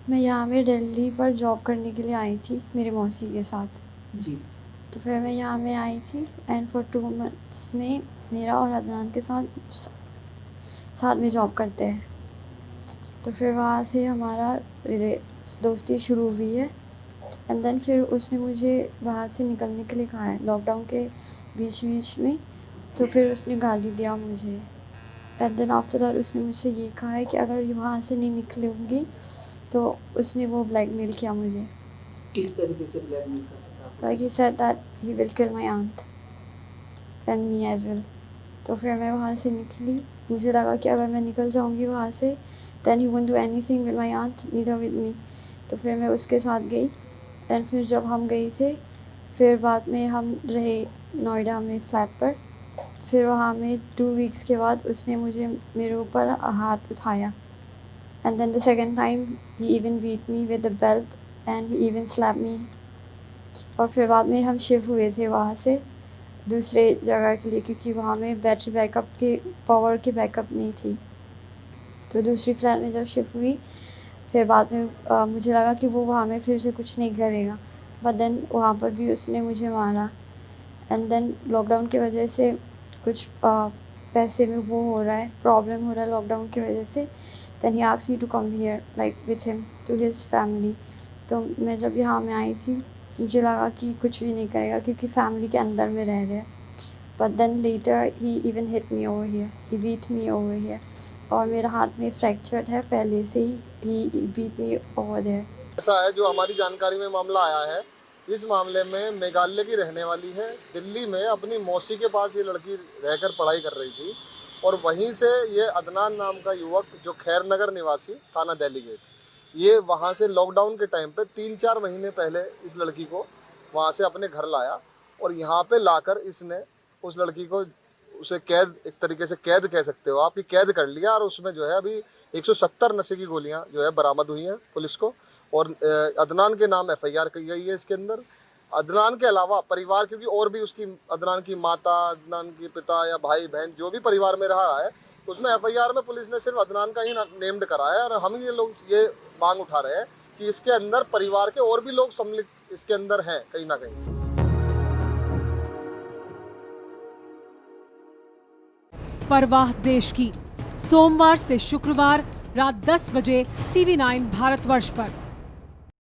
मैं यहाँ पे दिल्ली पर जॉब करने के लिए आई थी मेरी मौसी के साथ। जी। तो फिर मैं यहाँ पे आई थी एंड फॉर 2 मंथ्स में मेरा और अदनान के साथ में जॉब करते हैं। तो फिर वहाँ से हमारा दोस्ती शुरू हुई है एंड देन फिर उसने मुझे वहाँ से निकलने के लिए कहा है लॉकडाउन के बीच में। तो फिर उसने गाली दिया मुझे एंड देन आफ्टर दैट उसने मुझसे ये कहा है कि अगर वहाँ से नहीं निकलूँगी तो उसने वो ब्लैकमेल किया मुझे। किस तरीके से ब्लैकमेल करता था आपको? Like he said that he will kill my aunt and me as well. तो फिर मैं वहाँ से निकली। मुझे लगा कि अगर मैं निकल जाऊँगी वहाँ से then he won't do anything with my aunt neither with me. तो फिर मैं उसके साथ गई एंड फिर जब हम गए थे फिर बाद में हम रहे नोएडा में फ्लैट पर। फिर वहाँ में 2 वीक्स के बाद उसने मेरे ऊपर हाथ उठाया and then the second time he even beat me with the belt and he even slap me. और फिर बाद में हम शिफ्ट हुए थे वहाँ से दूसरे जगह के लिए क्योंकि वहाँ में बैटरी बैकअप के पावर की बैकअप नहीं थी। तो दूसरी फ्लैट में जब शिफ्ट हुई फिर बाद में मुझे लगा कि वो वहाँ में फिर से कुछ नहीं करेगा बट देन वहाँ पर भी उसने मुझे मारा एंड देन लॉकडाउन की वजह से कुछ पैसे में वो हो रहा है प्रॉब्लम हो रहा है लॉकडाउन की वजह से। Then he asked me to come here like with him to his family. तो मैं जब यहाँ में आई थी मुझे लगा कि कुछ भी नहीं करेगा क्योंकि फैमिली के अंदर में रह रहे हैं but then later he even hit me over here he beat me over here और मेरा हाथ में फ्रैक्चर्ड है पहले से ही बीट मी ओवर देयर। ऐसा है जो हमारी जानकारी में मामला आया है। इस मामले में मेघालय की रहने वाली है। दिल्ली में अपनी मौसी के पास ये लड़की रहकर पढ़ाई कर रही थी और वहीं से ये अदनान नाम का युवक जो खैर नगर निवासी थाना दिल्ली गेट, ये वहाँ से लॉकडाउन के टाइम पे 3-4 महीने पहले इस लड़की को वहाँ से अपने घर लाया और यहाँ पे लाकर इसने उस लड़की को उसे कैद, एक तरीके से कैद कह सकते हो आपकी, कैद कर लिया और उसमें जो है अभी 170 नशे की गोलियां जो है बरामद हुई हैं पुलिस को और अदनान के नाम एफआईआर की गई है इसके अंदर। अदनान के अलावा परिवार, क्योंकि और भी उसकी अदनान की माता, अदनान के पिता या भाई बहन जो भी परिवार में रहा है उसमें एफआईआर में पुलिस ने सिर्फ अदनान का ही नेम्ड करा है और हम ये लोग ये मांग उठा रहे हैं कि इसके अंदर परिवार के और भी लोग सम्मिलित इसके अंदर हैं कहीं ना कहीं। परवाह देश की, सोमवार से शुक्रवार रात 10 बजे TV9 भारतवर्ष पर।